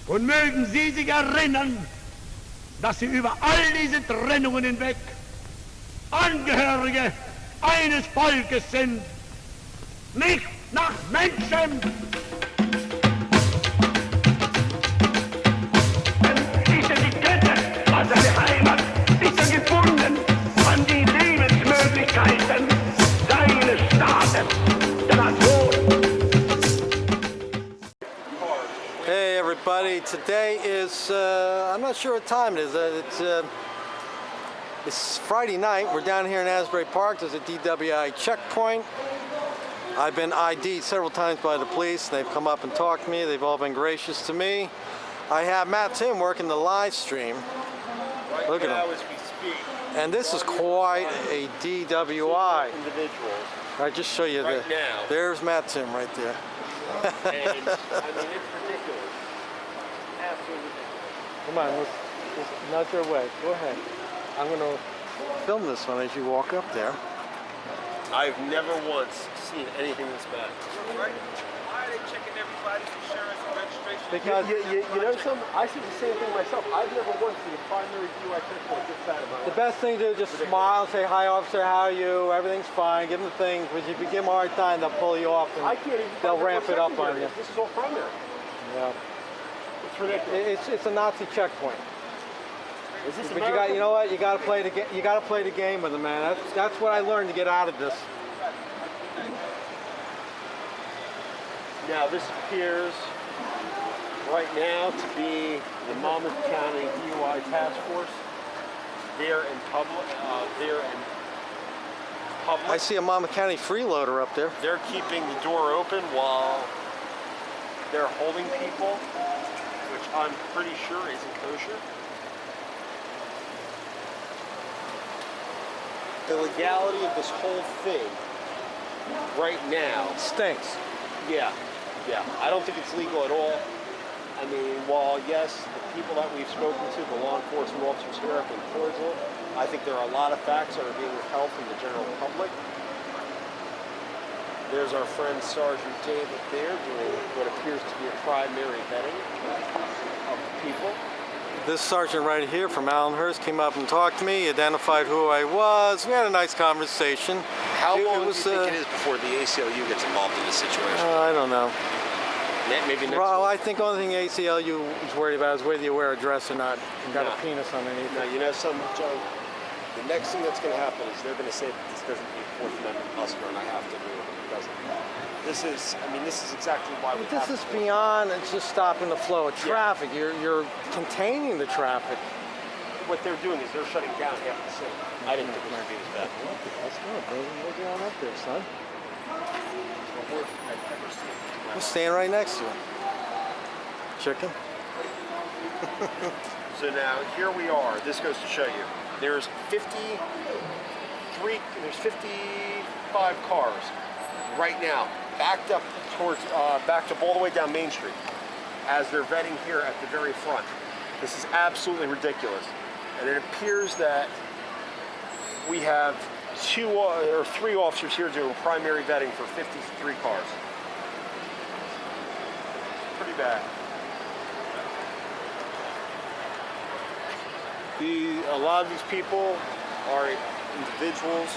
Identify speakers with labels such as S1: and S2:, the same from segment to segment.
S1: Und mögen Sie sich erinnern, dass Sie über all diese Trennungen hinweg Angehörige eines Volkes sind, nicht nach Menschen. Denn ist er getötet an seine Heimat, ist er gebunden an die Lebensmöglichkeiten seines Staates, der Nation.
S2: Hey everybody, today is, I'm not sure what time it is, it's Friday night. We're down here in Asbury Park. There's a DWI checkpoint. I've been ID'd several times by the police. They've come up and talked to me. They've all been gracious to me. I have Matt Tim working the live stream. Look at him.
S3: As we speak,
S2: and this is quite a DWI.
S3: Individuals.
S2: I just show you
S3: right now.
S2: There's Matt Tim right there.
S3: And I mean, it's ridiculous. Absolutely ridiculous.
S2: Come on, let's nudge your way. Go ahead. I'm going to film this one as you walk up there.
S3: I've never once seen anything this bad.
S4: Why are they checking everybody's insurance and registration?
S2: Because
S3: you know something? I see the same thing myself. I've never once seen a primary DUI checkpoint this bad in my life.
S2: the best thing to do is just smile and say, "Hi officer, how are you? Everything's fine." Give them the thing, because if you give them a hard time, they'll pull you off and
S3: I can't even
S2: they'll ramp it up on you.
S3: This is all primary.
S2: Yeah.
S3: It's ridiculous.
S2: It's a Nazi checkpoint.
S3: Is this
S2: But you know what? You got to play the game. You got to play the game with them, man. That's what I learned to get out of this.
S3: Now this appears right now to be the Monmouth County DUI Task Force. They're in public.
S2: I see a Monmouth County freeloader up there.
S3: They're keeping the door open while they're holding people, which I'm pretty sure isn't kosher. The legality of this whole thing right now
S2: Stinks.
S3: Yeah. I don't think it's legal at all. I mean, while yes, the people that we've spoken to, the law enforcement officers here have been cordial, I think there are a lot of facts that are being withheld from the general public. There's our friend Sergeant David there doing what appears to be a primary vetting of people.
S2: This sergeant right here from Allenhurst came up and talked to me, identified who I was. We had a nice conversation.
S3: How long do you think it is before the ACLU gets involved in this situation?
S2: I don't know.
S3: Maybe next
S2: Well,
S3: week?
S2: I think the only thing ACLU is worried about is whether you wear a dress or not. You got
S3: No.
S2: a penis underneath
S3: Now,
S2: it.
S3: you know something, Joe? The next thing that's going to happen is they're going to say that this doesn't meet Fourth Amendment muster, and I have to do it. It doesn't. This is exactly why we
S2: But
S3: have
S2: this is
S3: to do it.
S2: beyond it's just stopping the flow of traffic. You're containing the traffic.
S3: What they're doing is they're shutting down half the city. I didn't think it would be as bad.
S2: That's good. What's going on up there, son?
S3: I've never seen it.
S2: I'm standing right next to him. Chicken.
S3: So now here we are. This goes to show you. There's 55 cars right now backed up all the way down Main Street as they're vetting here at the very front. This is absolutely ridiculous. And it appears that we have 2 or 3 officers here doing primary vetting for 53 cars. Pretty bad. A lot of these people are individuals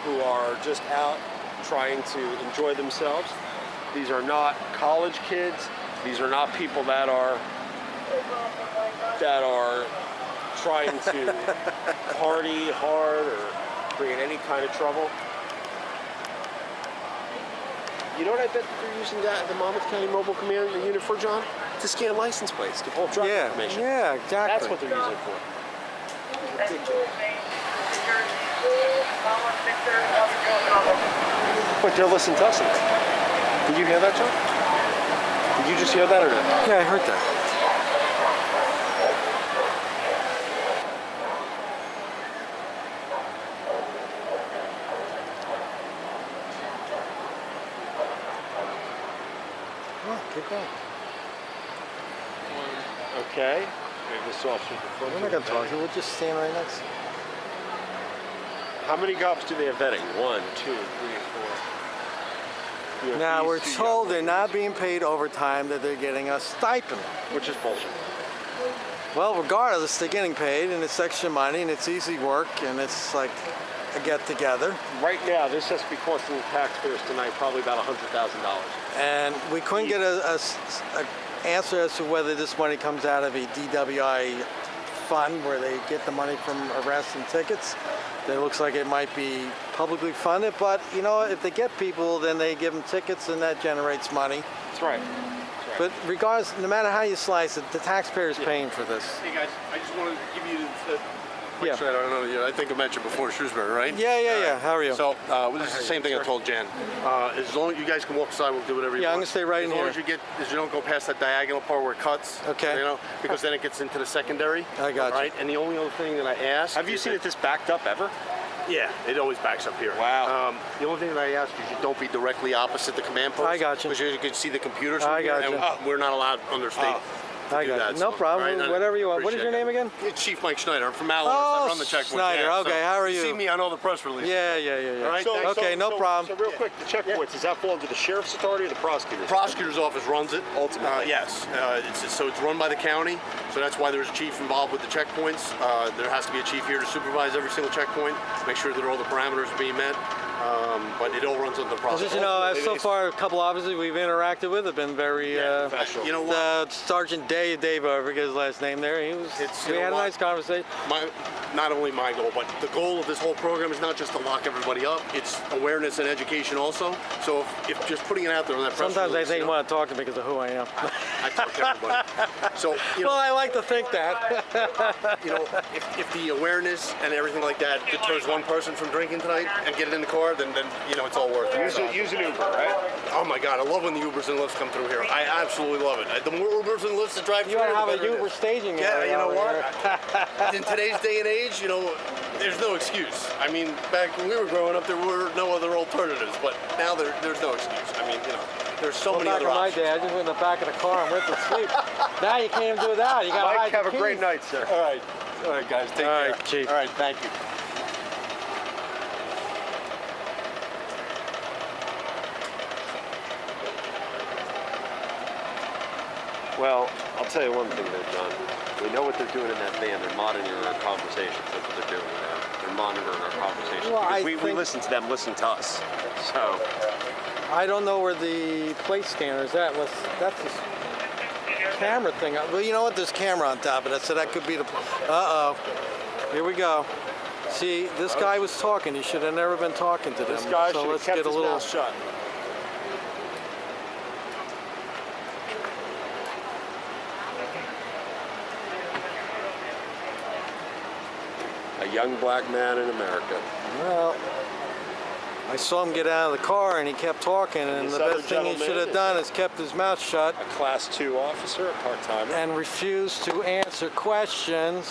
S3: who are just out trying to enjoy themselves. These are not college kids. These are not people that are trying to party hard or create any kind of trouble. You know what I bet that they're using the Monmouth County Mobile Command Unit for, John? To scan license plates, to pull driver information.
S2: Yeah, exactly.
S3: That's what they're using it for. Ridiculous. But they're listening to us. Did you hear that, John? Did you just hear that or not?
S2: Yeah, I heard that. Well, keep going.
S3: Okay. This officer's
S2: We're not going to talk to you. We'll just stand right next to you.
S3: How many cops do they have vetting? 1, 2, 3, 4. you know,
S2: Now
S3: these
S2: we're
S3: two
S2: told
S3: young
S2: they're not
S3: ladies,
S2: being paid overtime, that they're getting a stipend.
S3: which is bullshit.
S2: Well, regardless, they're getting paid, and it's extra money, and it's easy work, and it's like a get-together.
S3: Right now, this has to be costing the taxpayers tonight probably about $100,000.
S2: And we couldn't get a answer as to whether this money comes out of a DWI fund where they get the money from arrests and tickets. It looks like it might be publicly funded, but you know, if they get people, then they give them tickets, and that generates money.
S3: That's right.
S2: But regardless, no matter how you slice it, the taxpayer is paying for this.
S5: Hey guys, I just wanted to give you the.
S2: Yeah.
S5: I don't know. I think I met you before Shrewsbury, right?
S2: Yeah. How are you?
S5: So this is the same thing I told Jen. As long as you guys can walk the sidewalk, do whatever you
S2: Yeah, I'm
S5: want.
S2: gonna stay right in
S5: As long
S2: here.
S5: as you don't go past that diagonal part where it cuts.
S2: Okay.
S5: You know, because then it gets into the secondary.
S2: I got you.
S5: Right. And the only other thing that I asked.
S3: Have you seen it this backed up ever?
S5: Yeah, it always backs up here.
S3: Wow.
S5: The only thing that I ask is you don't be directly opposite the command post.
S2: I got you.
S5: Because you can see the computers.
S2: I
S5: from here,
S2: got you.
S5: and we're not allowed under state.
S2: I
S5: do
S2: got
S5: that,
S2: you. No
S5: so,
S2: problem.
S5: right?
S2: Whatever you want. What is your
S5: Appreciate
S2: name
S5: it.
S2: again?
S5: It's Chief Mike Schneider. I'm from Alice.
S2: Oh,
S5: I run the checkpoint.
S2: Schneider.
S5: Yeah,
S2: Okay,
S5: so
S2: how are
S5: You see
S2: you?
S5: me on all the press releases.
S2: Yeah.
S5: All right, thanks.
S2: Okay, no problem.
S3: So real quick, the checkpoints, does that fall under the sheriff's authority or the prosecutor's?
S5: Prosecutor's office runs it.
S3: Ultimately.
S5: Yes. So it's run by the county. So that's why there's a chief involved with the checkpoints. There has to be a chief here to supervise every single checkpoint, make sure that all the parameters are being met. But it all runs under the
S2: Well,
S5: prosecutor.
S2: just, you know, so far, a couple officers we've interacted with have been very.
S5: You know what?
S2: Sergeant Dave, I forget his last name there. He was.
S5: It's,
S2: We
S5: you know
S2: had a
S5: what?
S2: nice conversation.
S5: Not only my goal, but the goal of this whole program is not just to lock everybody up. It's awareness and education also. So if just putting it out there on that press
S2: Sometimes I
S5: release,
S2: think
S5: you
S2: you
S5: know,
S2: want to talk to me because of who I am.
S5: I talk to everybody. So you know,
S2: Well, I like to think that.
S5: you know, if the awareness and everything like that deters one person from drinking tonight and get it in the car, then you know it's all worth it.
S3: Use an Uber, right?
S5: Oh my God, I love when the Ubers and Lyfts come through here. I absolutely love it. The more Ubers and Lyfts that drive
S2: You
S5: through
S2: want to
S5: here,
S2: have
S5: the
S2: a
S5: better it
S2: Uber
S5: is.
S2: staging
S5: Yeah,
S2: area
S5: you know
S2: over
S5: what?
S2: here.
S5: In today's day and age, you know, there's no excuse. I mean, back when we were growing up, there were no other alternatives, but now there's no excuse. I mean, you know, there's so
S2: Well,
S5: many
S2: back
S5: other
S2: in my
S5: options.
S2: day, I just went in the back of the car and went to sleep. Now you can't even do that. You got to hide
S3: Mike, have
S2: the
S3: a great
S2: keys.
S3: night, sir.
S5: All right, guys, take
S2: All
S5: care.
S2: right, Chief.
S5: All right, thank you.
S3: Well, I'll tell you one thing there, John. We know what they're doing in that van. They're monitoring our conversations. That's what they're doing. They're monitoring our conversations.
S2: Well,
S3: because
S2: I
S3: we
S2: think-
S3: listen to them, listen to us. So,
S2: I don't know where the plate scanner is at. That's the camera thing. Well, you know what? There's camera on top of it, so that could be the. Uh-oh. Here we go. See, this guy was talking. He should have never been talking to them.
S3: this guy
S2: so
S3: should have
S2: let's
S3: kept
S2: get a
S3: his
S2: little.
S3: mouth shut. A young black man in America.
S2: Well, I saw him get out of the car and he kept talking, and
S3: this
S2: the
S3: other
S2: best thing he
S3: gentleman
S2: should have
S3: is-
S2: done is kept his mouth shut
S3: A Class 2 officer, a part-timer.
S2: and refused to answer questions.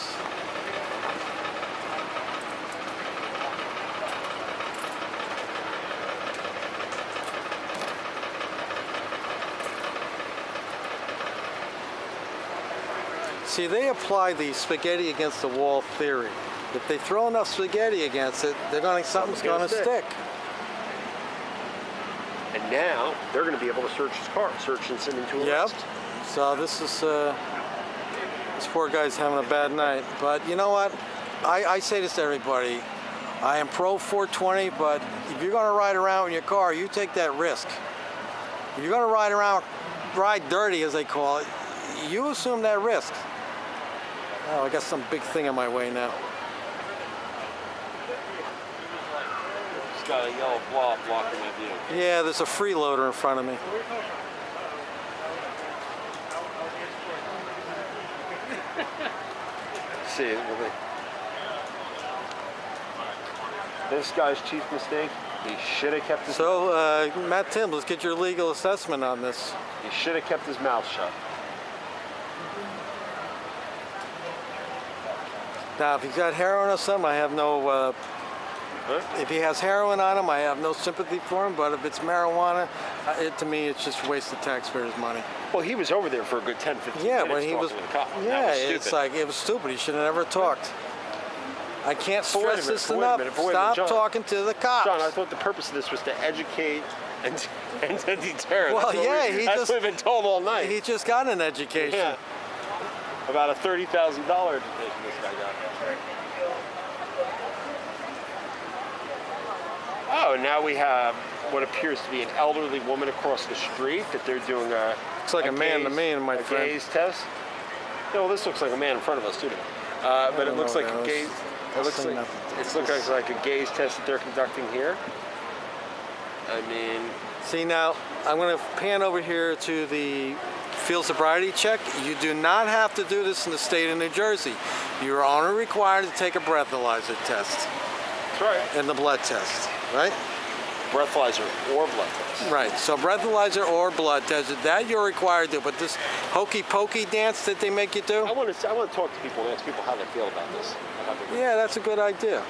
S2: See, they apply the spaghetti against the wall theory. If they throw enough spaghetti against it, something's going to stick.
S3: And now they're going to be able to search his car, search and send him to
S2: Yep.
S3: arrest.
S2: So this poor guy's having a bad night. But you know what? I say this to everybody. I am pro 420, but if you're going to ride around in your car, you take that risk. If you're going to ride dirty, as they call it, you assume that risk. Oh, I got some big thing in my way now.
S3: He's got a yellow blob blocking my view.
S2: Yeah, there's a freeloader in front of me.
S3: See, this guy's chief mistake, he should have kept his
S2: So, Matt Tim, let's get your legal assessment on this.
S3: he should have kept his mouth shut.
S2: Now, if he's got heroin or something, I have no. If he has heroin on him, I have no sympathy for him. But if it's marijuana, to me, it's just a waste of taxpayers' money.
S3: Well, he was over there for a good 10, 15
S2: Yeah,
S3: minutes
S2: when he
S3: talking
S2: was.
S3: to the cop.
S2: Yeah,
S3: That was
S2: it's
S3: stupid.
S2: like it was stupid. He should have never talked. I can't
S3: But wait a
S2: stress
S3: minute,
S2: this
S3: but wait a
S2: enough.
S3: minute, but wait a
S2: Stop
S3: minute, John.
S2: talking to the cops.
S3: John, I thought the purpose of this was to educate and to deter.
S2: Well,
S3: That's what
S2: yeah,
S3: that's what we've been told all night.
S2: He just got an education.
S3: Yeah. About a $30,000 education this guy got. Oh, and now we have what appears to be an elderly woman across the street that they're doing a.
S2: Looks like a man to me, my friend.
S3: Gaze test. Yeah, well, this looks like a man in front of us too. But it looks like a gaze. It looks like a gaze test that they're conducting here. I mean.
S2: See, now I'm going to pan over here to the field sobriety check. You do not have to do this in the state of New Jersey. You are only required to take a breathalyzer test.
S3: That's right.
S2: And the blood test, right?
S3: Breathalyzer or blood test.
S2: Right. So breathalyzer or blood test, that you're required to do. But this hokey pokey dance that they make you do?
S3: I want to talk to people and ask people how they feel about this.
S2: Yeah, that's a good idea.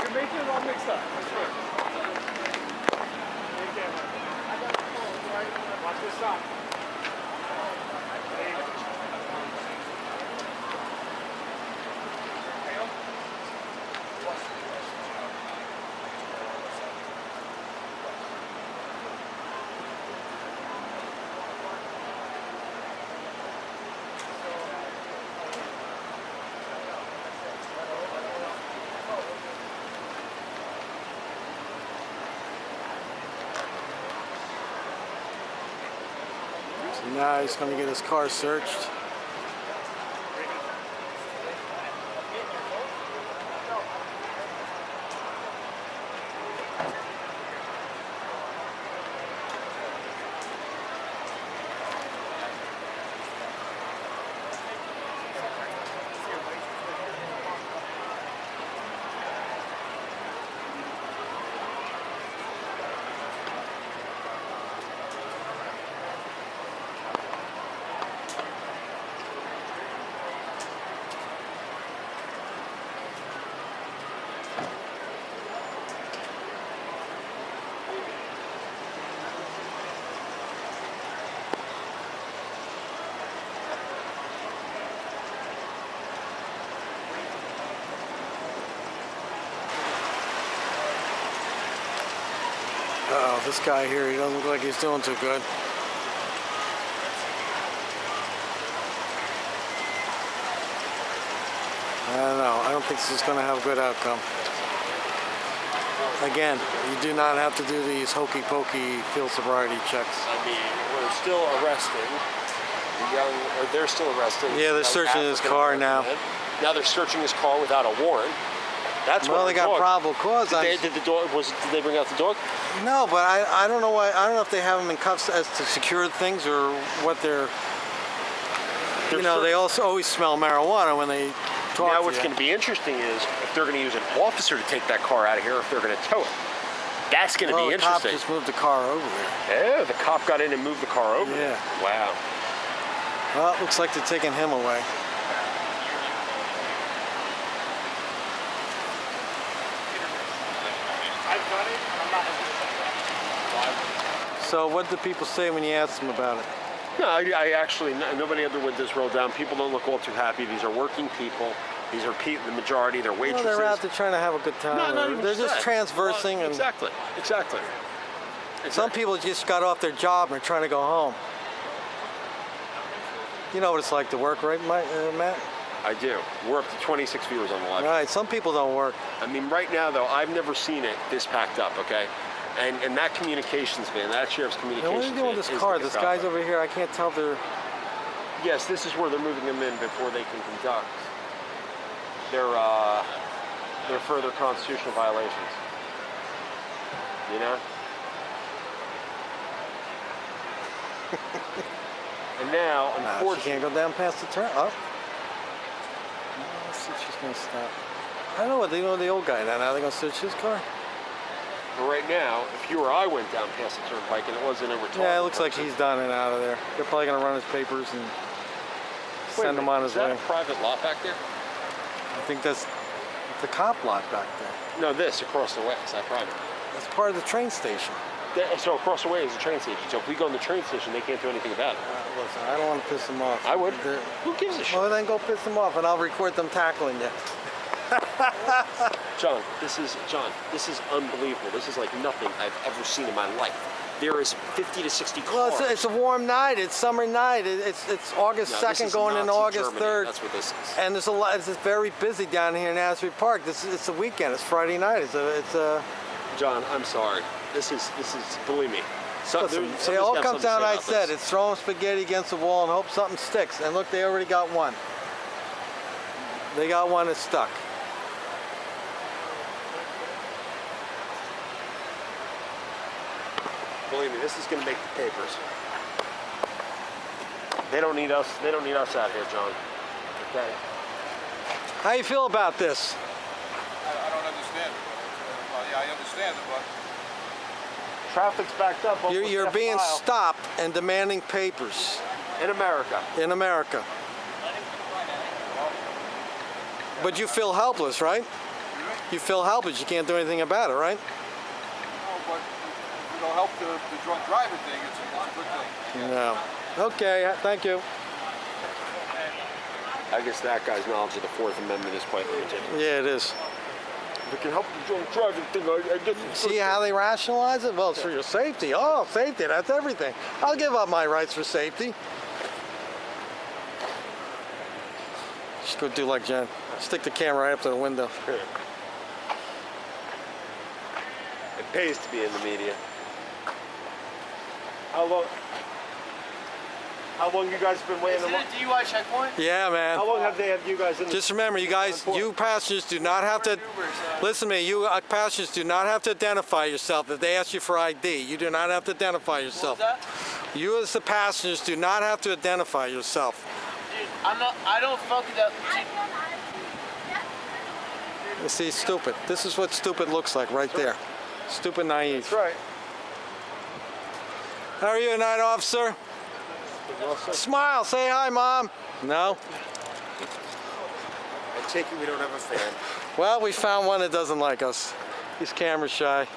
S4: You're making it all mixed up. That's right. Watch this stop.
S2: So now he's going to get his car searched. Uh-oh, this guy here, he doesn't look like he's doing too good. I don't know. I don't think this is going to have a good outcome. Again, you do not have to do these hokey pokey field sobriety checks.
S3: I mean, we're still arresting the young, or they're still arresting.
S2: Yeah, they're searching his car now.
S3: Now they're searching his car without a warrant. That's
S2: well, they got probable cause.
S3: Did they bring out the dog?
S2: No, but I don't know why. I don't know if they have them in cuffs as to secure things or what they're. You know, they also always smell marijuana when they talk.
S3: Now, what's going to be interesting is if they're going to use an officer to take that car out of here, or if they're going to tow it. That's going to be interesting.
S2: The cop just moved the car over there.
S3: Yeah, the cop got in and moved the car over.
S2: Yeah.
S3: Wow.
S2: Well, it looks like they're taking him away. So what did the people say when you asked them about it?
S3: No, I actually, nobody had their windows rolled down. People don't look all too happy. These are working people. These are the majority. They're waitresses.
S2: Well, they're out there trying to have a good time.
S3: No, not even
S2: they're just transversing. And
S3: exactly.
S2: Some people just got off their job and are trying to go home. You know what it's like to work, right, Matt?
S3: I do. We're up to 26 viewers on the live.
S2: Right. Some people don't work.
S3: I mean, right now, though, I've never seen it this packed up, okay? And that communications van, that sheriff's communications van.
S2: What are you doing with this car? This guy's over here. I can't tell they're...
S3: Yes, this is where they're moving them in before they can conduct their further constitutional violations. You know? And now, unfortunately...
S2: she can't go down past the turn. Oh. Let's see if she's going to stop. I don't know what they're doing with the old guy now. Now they're going to search his car?
S3: But right now, if you or I went down past the turnpike and it wasn't a retarded
S2: Yeah, it looks like
S3: person-
S2: he's done and out of there. They're probably gonna run his papers and
S3: Wait a
S2: send him
S3: minute,
S2: on his
S3: is that
S2: way.
S3: a private lot back there?
S2: I think that's the cop lot back there.
S3: No, this across the way. Is that private?
S2: That's part of the train station.
S3: So across the way is a train station. So if we go in the train station, they can't do anything about it.
S2: Listen, I don't want to piss them off.
S3: I would.
S2: They're-
S3: Who gives a shit?
S2: Well, then go piss them off, and I'll record them tackling you.
S3: John, this is unbelievable. This is like nothing I've ever seen in my life. There is 50 to 60
S2: Well,
S3: cars.
S2: it's a warm night. It's summer night. It's August
S3: No, this
S2: 2nd
S3: is
S2: going into
S3: Nazi
S2: August
S3: Germany.
S2: 3rd.
S3: That's what this is.
S2: And there's a lot. It's very busy down here in Asbury Park. It's a weekend. It's Friday night. It's a.
S3: John, I'm sorry. This is believe me. So,
S2: Listen,
S3: somebody's
S2: it all
S3: got
S2: comes
S3: something to
S2: down.
S3: say
S2: I
S3: about
S2: said
S3: this.
S2: it's throwing spaghetti against the wall and hope something sticks. And look, they already got one. They got one that's stuck.
S3: Believe me, this is going to make the papers. They don't need us. They don't need us out here, John. Okay.
S2: How you feel about this?
S4: I don't understand it. Well, yeah, I understand it, but
S3: Traffic's backed up.
S2: You're
S3: almost
S2: being
S3: half a mile.
S2: stopped and demanding papers
S3: In America.
S2: in America. But you feel helpless, right? You feel helpless. You can't do anything about it, right?
S4: no, but if it'll help the drunk driver thing, it's a good thing.
S2: No. Okay, thank you.
S3: I guess that guy's knowledge of the Fourth Amendment is quite limited.
S2: Yeah, it is.
S3: If it can help the drunk driving thing, I guess it's
S2: See how they rationalize it? Well, it's for your safety. Oh, safety, that's everything. I'll give up my rights for safety. Just go do like Jen. Stick the camera right up to the window.
S3: It pays to be in the media. How long you guys been waiting?
S4: Is it a DUI checkpoint?
S2: Yeah, man.
S3: How long have they had you guys in?
S2: Just remember, you guys, you passengers do not have to, listen to me, you passengers do not have to identify yourself if they ask you for ID. You do not have to identify yourself.
S4: What's that?
S2: You as the passengers do not have to identify yourself.
S4: Dude, I don't fuck with that.
S2: You see, stupid. This is what stupid looks like right there. Stupid naive.
S3: That's right.
S2: How are you tonight, officer?
S3: Well said.
S2: Smile, say hi, Mom. No?
S3: I take it we don't have a fan.
S2: Well, we found one that doesn't like us. He's camera shy.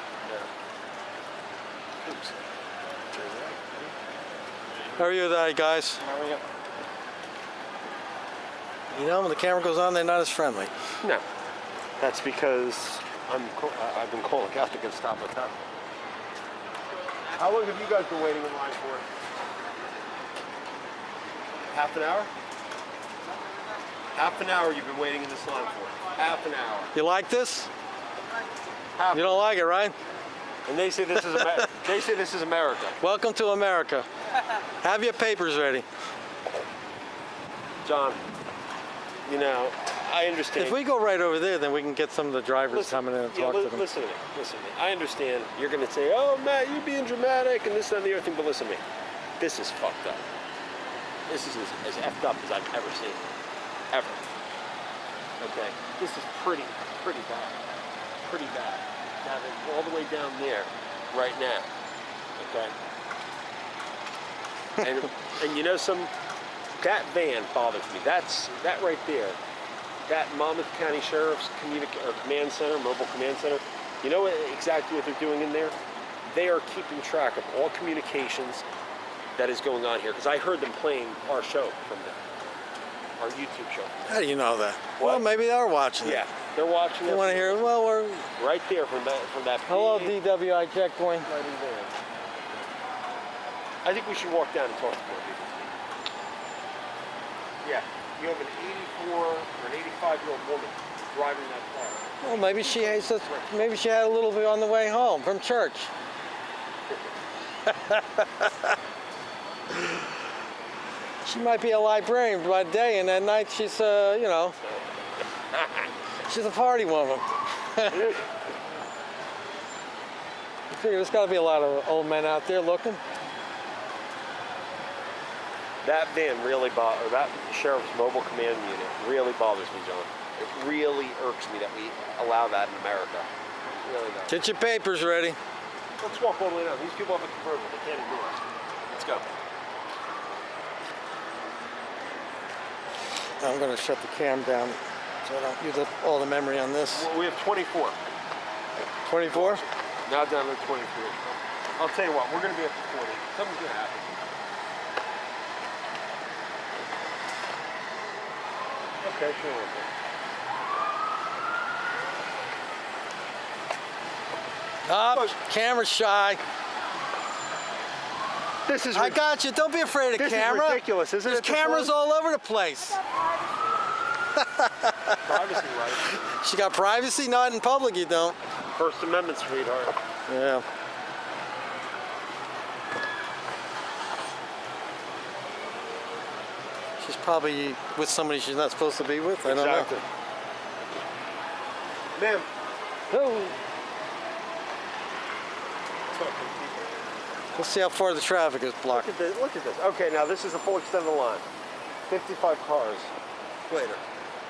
S3: Oops.
S2: How are you tonight, guys?
S3: How are you?
S2: You know, when the camera goes on, they're not as friendly.
S3: No. That's because I've been calling Catholic and stop with that. How long have you guys been waiting in line for? Half an hour? Half an hour you've been waiting in this line for. Half an hour.
S2: You like this?
S3: Half.
S2: You don't like it, right?
S3: And they say this is they say this is America.
S2: Welcome to America. Have your papers ready.
S3: John, you know, I understand.
S2: If we go right over there, then we can get some of the drivers coming in and talk to them.
S3: Listen to me. Listen to me. I understand you're going to say, "Oh, Matt, you're being dramatic," and this and the other thing. But listen to me. This is fucked up. This is as effed up as I've ever seen. Ever. Okay. This is pretty bad. Pretty bad. Now they're all the way down there, right now. Okay. And you know that van bothers me. That right there. That Monmouth County Sheriff's Command Center, Mobile Command Center. You know exactly what they're doing in there? They are keeping track of all communications that is going on here, because I heard them playing our show from there, our YouTube show.
S2: How do you know that?
S3: What?
S2: Well, maybe they're watching
S3: Yeah,
S2: it.
S3: they're watching.
S2: You
S3: us
S2: want to hear? Well, we're
S3: right there from that.
S2: hello,
S3: big
S2: DWI checkpoint.
S3: lighting there. I think we should walk down and talk to more people. Yeah, you have an 84 or an 85-year-old woman driving that car.
S2: Well, maybe she had a little bit on the way home from church. She might be a librarian by day, and at night she's, you know, she's a party woman. I figure there's got to be a lot of old men out there looking.
S3: That van really bothers, that Sheriff's Mobile Command Unit really bothers me, John. It really irks me that we allow that in America. Really don't.
S2: Get your papers ready.
S3: Let's walk all the way down. These people have a convertible. They can't ignore us. Let's go.
S2: I'm going to shut the cam down so I don't use up all the memory on this.
S3: Well, we have 24.
S2: 24?
S3: Now down to 23. I'll tell you what, we're going to be up to 40. Something's going to happen. Okay, sure.
S2: Up, camera shy.
S3: This is
S2: I got you. Don't be afraid of
S3: This is
S2: camera.
S3: ridiculous, isn't
S2: There's
S3: it, this
S2: cameras
S3: one?
S2: all over the place.
S3: privacy rights.
S2: She got privacy, not in public you don't.
S3: First Amendment, sweetheart.
S2: Yeah. She's probably with somebody she's not supposed to be with. I don't
S3: Exactly. Ma'am.
S2: know. Let's see how far the traffic is blocked.
S3: Look at this. Look at this. Okay, now this is the full extent of the line. 55 cars later.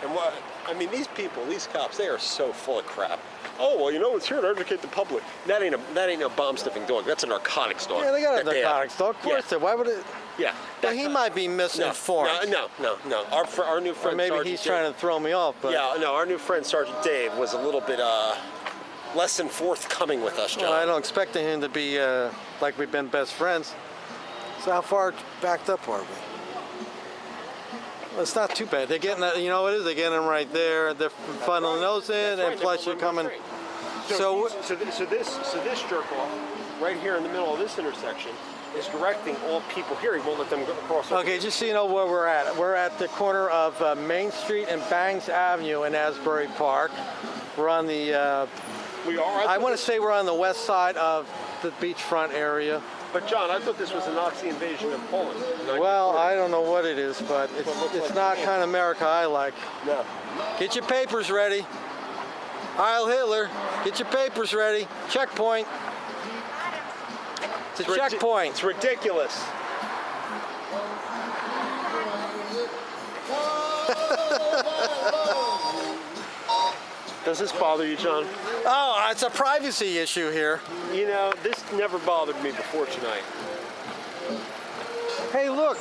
S3: And what? I mean, these people, these cops, they are so full of crap. Oh well, you know it's here to educate the public. That ain't no bomb sniffing dog. That's a narcotics dog.
S2: Yeah, they got a
S3: that they have.
S2: narcotics dog. Of course,
S3: Yeah.
S2: why would it?
S3: Yeah.
S2: But he might be misinformed.
S3: No. Our new
S2: Or
S3: friend.
S2: maybe
S3: Sergeant
S2: he's
S3: Dave,
S2: trying to throw me off. But
S3: Yeah, no, our new friend Sergeant Dave was a little bit less than forthcoming with us, John.
S2: well, I don't expect him to be like we've been best friends. So how far backed up are we? Well, it's not too bad. They're getting that. You know what it is? They're getting them right there. They're funneling those in,
S3: That's
S2: and
S3: right,
S2: plus
S3: they're
S2: you're coming.
S3: straight.
S2: So
S3: So this jerk off right here in the middle of this intersection is directing all people here. He won't let them go across.
S2: okay, just so you know where we're at. We're at the corner of Main Street and Bangs Avenue in Asbury Park. We're on the.
S3: We are.
S2: I want to say we're on the west side of the beachfront area.
S3: But John, I thought this was a Nazi invasion of Poland.
S2: Well, I don't know what it is, but
S3: It looks
S2: it's
S3: like
S2: not
S3: camp.
S2: kind of America I like.
S3: No.
S2: Get your papers ready. Heil Hitler. Get your papers ready. Checkpoint. It's a checkpoint.
S3: It's ridiculous. Does this bother you, John?
S2: Oh, it's a privacy issue here.
S3: You know, this never bothered me before tonight.
S2: Hey, look.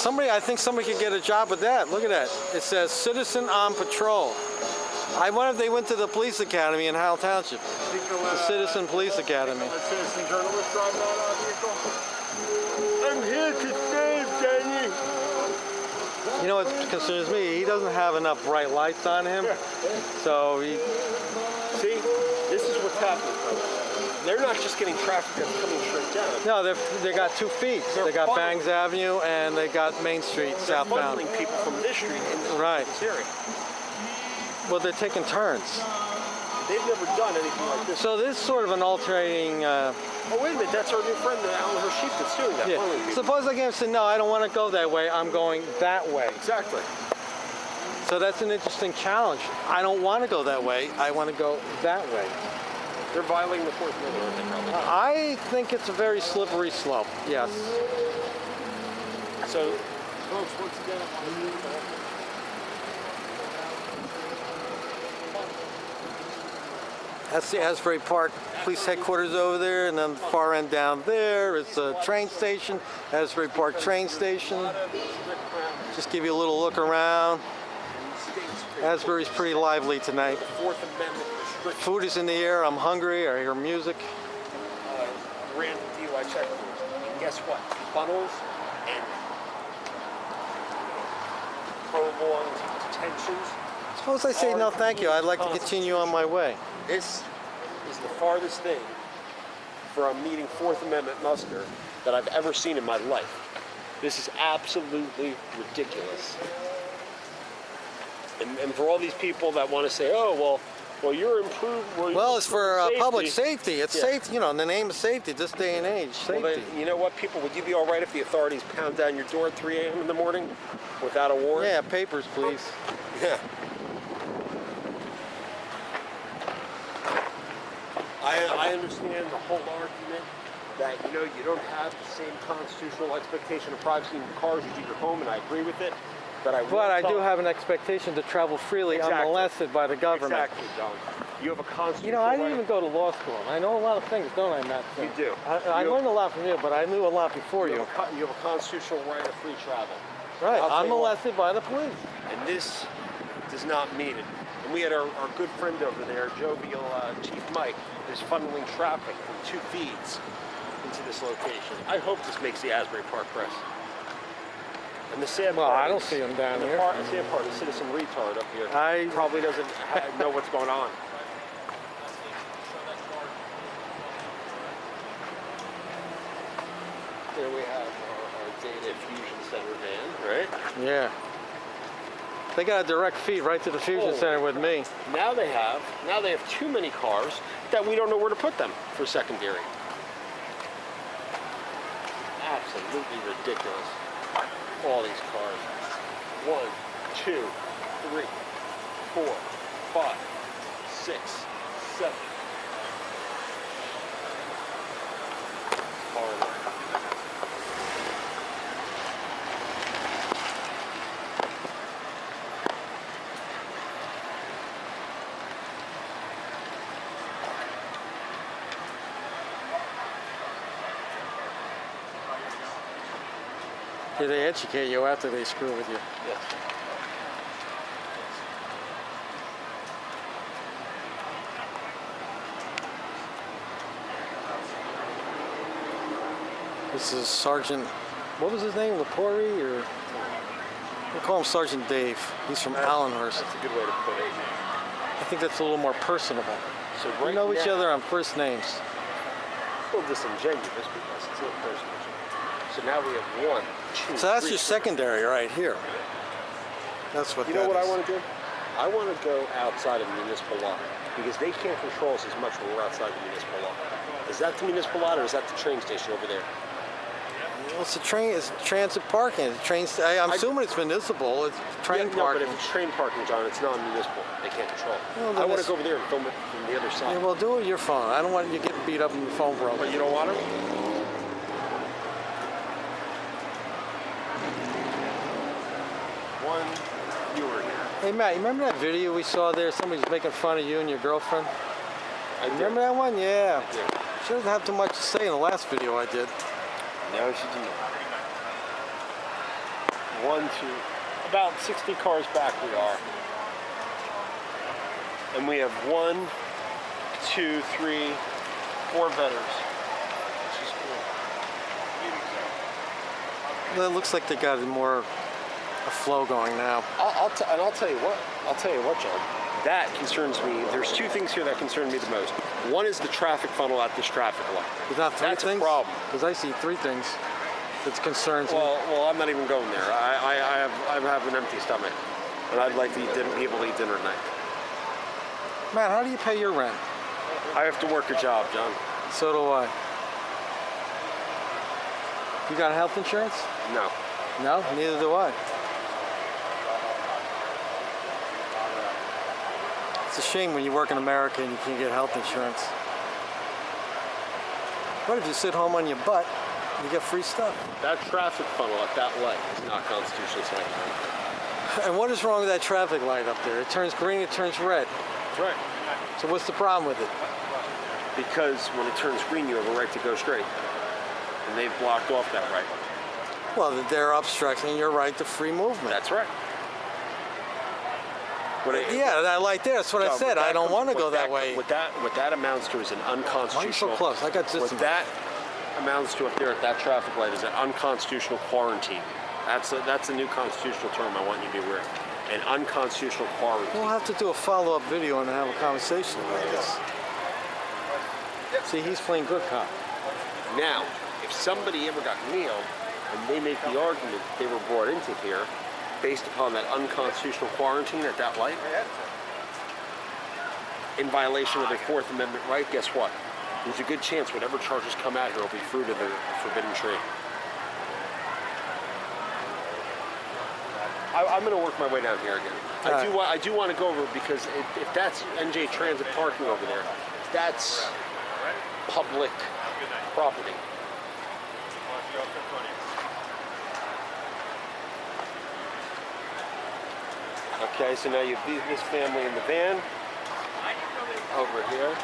S2: I think somebody could get a job with that. Look at that. It says Citizen on Patrol. I wonder if they went to the police academy in Howell Township. The Citizen Police Academy.
S3: A citizen journalist driving that vehicle. I'm here to save, Danny.
S2: You know what concerns me? He doesn't have enough bright lights on him. So he.
S3: See, this is what's happening, folks. They're not just getting traffic that's coming straight down.
S2: No, they got two feet.
S3: They're
S2: They got
S3: funneling.
S2: Bangs Avenue and they got Main Street
S3: They're
S2: southbound.
S3: funneling people from this street into
S2: Right.
S3: this area.
S2: Well, they're taking turns.
S3: They've never done anything like this.
S2: So this is sort of an alternating.
S3: Oh, wait a minute, that's our new friend, Alan Hershey, that's doing that.
S2: Yeah.
S3: funneling people.
S2: Suppose I can say, no, I don't want to go that way. I'm going that way.
S3: Exactly.
S2: So that's an interesting challenge. I don't want to go that way. I want to go that way.
S3: They're violating the Fourth Amendment, aren't they, probably?
S2: I think it's a very slippery slope. Yes.
S3: So, folks, once again,
S2: That's the Asbury Park Police Headquarters over there, and then the far end down there is the train station, Asbury Park train station. Just give you a little look around. Asbury's pretty lively tonight.
S3: Fourth Amendment restrictions
S2: Food is in the air. I'm hungry. I hear music.
S3: ran the DUI checkpoints. And guess what? Funnels and prolonged detentions.
S2: Suppose I say no, thank you. I'd like to continue on my way.
S3: This is the farthest thing from meeting Fourth Amendment muster that I've ever seen in my life. This is absolutely ridiculous. And for all these people that want to say, oh, well, you're improved.
S2: Well, it's for public safety. It's
S3: Yeah.
S2: safe, in the name of safety, this day and age,
S3: Well,
S2: safety.
S3: then, you know what, people? Would you be all right if the authorities pound down your door at 3 a.m. in the morning without a warrant?
S2: Yeah, papers, please.
S3: Yeah. I understand the whole argument that, you don't have the same constitutional expectation of privacy in your cars as you do your home, and I agree with it. But I
S2: But I do have an expectation to travel freely
S3: Exactly.
S2: unmolested by the government.
S3: Exactly, John. You have a constitutional
S2: You know, I didn't
S3: right.
S2: even go to law school. I know a lot of things, don't I, Matt?
S3: You do.
S2: I learned a lot from you, but I knew a lot before you.
S3: You have a constitutional right of free travel.
S2: Right,
S3: I'll tell
S2: I'm
S3: you what.
S2: molested by the police.
S3: And this does not mean it. And we had our good friend over there, jovial Chief Mike, who's funneling traffic from 2 feeds into this location. I hope this makes the Asbury Park press. And the sad
S2: Well,
S3: part
S2: I don't
S3: is-
S2: see him down
S3: and the
S2: here.
S3: sad part, the citizen retard up here
S2: I-
S3: probably doesn't know what's going on. There we have our Data Fusion Center van, right?
S2: Yeah. They got a direct feed right to the Fusion
S3: Oh.
S2: Center with me.
S3: Now they have too many cars that we don't know where to put them for secondary. Absolutely ridiculous. All these cars. 1, 2, 3, 4, 5, 6, 7. Horrible.
S2: Yeah, they educate you after they screw with you.
S3: Yes.
S2: This is Sergeant, what was his name, Lepori, or? We'll call him Sergeant Dave. He's from Allenhurst.
S3: That's a good way to put it.
S2: I think that's a little more personable.
S3: So
S2: We
S3: right
S2: know each
S3: now-
S2: other on first names.
S3: A little disingenuous because it's not personal. So now we have 1, 2,
S2: So that's
S3: 3,
S2: your secondary right here. That's what
S3: You
S2: that
S3: know what I
S2: is.
S3: want to do? I want to go outside of the municipal lot because they can't control us as much when we're outside the municipal lot. Is that the municipal lot or is that the train station over there?
S2: Well, it's a train, it's transit parking. It's I'm assuming it's municipal. It's train
S3: No, but
S2: parking.
S3: if it's train parking, John, it's not municipal. They can't control it.
S2: Well, then
S3: I want to
S2: it's-
S3: go over there and film it from the other side.
S2: Yeah, well, do it with your phone. I don't want you getting beat up and your phone broke.
S3: But you don't want to? One viewer here.
S2: Hey, Matt, you remember that video we saw there? Somebody's making fun of you and your girlfriend?
S3: I did.
S2: Remember that one? Yeah.
S3: Yeah.
S2: She doesn't have too much to say in the last video I did.
S3: No, she didn't. 1, 2, about 60 cars back we are. And we have 1, 2, 3, 4 vetters. Which is cool.
S2: Well, it looks like they got a flow going now.
S3: I'll tell you what, John. That concerns me. There's 2 things here that concern me the most. One is the traffic funnel at this traffic light.
S2: There's not 3
S3: That's a
S2: things?
S3: problem.
S2: Because I see 3 things that concerns me.
S3: Well, I'm not even going there. I have an empty stomach, and I'd like to be able to eat dinner tonight.
S2: Matt, how do you pay your rent?
S3: I have to work a job, John.
S2: So do I. You got health insurance?
S3: No.
S2: No, neither do I. It's a shame when you work in America and you can't get health insurance. But if you sit home on your butt, you get free stuff.
S3: That traffic funnel at that light is not constitutionally sanctioned.
S2: And what is wrong with that traffic light up there? It turns green, it turns red.
S3: That's right.
S2: So what's the problem with it?
S3: Because when it turns green, you have a right to go straight. And they've blocked off that right.
S2: Well, they're obstructing your right to free movement.
S3: That's right.
S2: Yeah, that light there, that's what I said. I don't want to go that way.
S3: What that amounts to is an unconstitutional.
S2: Why are you so close? I got this.
S3: What that amounts to up there at that traffic light is an unconstitutional quarantine. That's a new constitutional term I want you to be aware of. An unconstitutional quarantine.
S2: We'll have to do a follow-up video and have a conversation about this. See, he's playing good cop.
S3: Now, if somebody ever got nailed and they make the argument that they were brought into here based upon that unconstitutional quarantine at that light, in violation of their Fourth Amendment right, guess what? There's a good chance whatever charges come out here will be fruit of the forbidden tree. I'm going to work my way down here again. I do want to go over because if that's NJ Transit parking over there, that's public property. Okay, so now you have this family in the van. over here.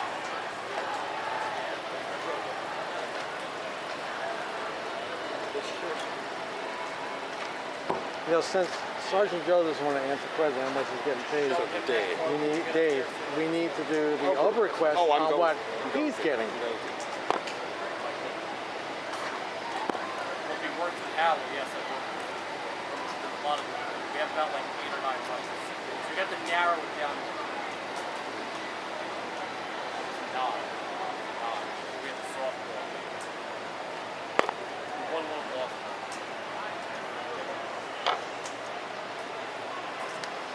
S2: You know, since Sergeant Joe doesn't want to answer questions how much he's getting paid, Dave, we need to do the Oprah request on what he's getting.
S6: What we worked with Howard, yes, I worked with a lot of them. We have about like 8 or 9 buses. So we got to narrow it down to 9. We had the softball. One little ball.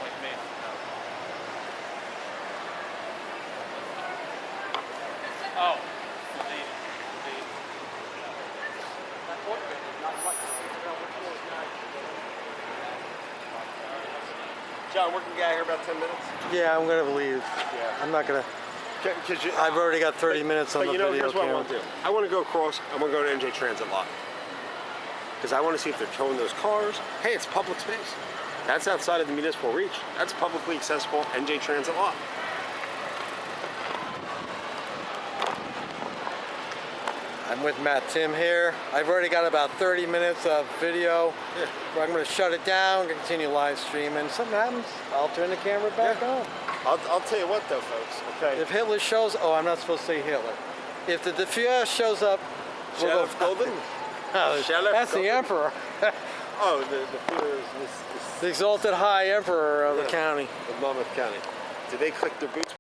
S6: Like me. Oh, indeed.
S3: John, we're gonna get out here about 10 minutes.
S2: Yeah, I'm gonna leave.
S3: Yeah.
S2: I'm not gonna.
S3: Cause you,
S2: I've already got 30 minutes on
S3: but
S2: the
S3: you know,
S2: video
S3: here's what I
S2: camera.
S3: want to do. I want to go across. I want to go to NJ Transit lot. Because I want to see if they're towing those cars. Hey, it's public space. That's outside of the municipal reach. That's publicly accessible NJ Transit lot.
S2: I'm with Matt Tim here. I've already got about 30 minutes of video.
S3: Yeah.
S2: I'm going to shut it down, continue live streaming. If something happens, I'll turn the camera back on.
S3: I'll tell you what though, folks. Okay.
S2: If Hitler shows, oh, I'm not supposed to say Hitler. If the Fuhrer shows up, we'll
S3: Sheriff
S2: go.
S3: Golden.
S2: Oh,
S3: Sheriff
S2: that's the
S3: Golden.
S2: emperor.
S3: Oh, the Fuhrer is
S2: The exalted high emperor of the county.
S3: of Monmouth County. Did they click their boots?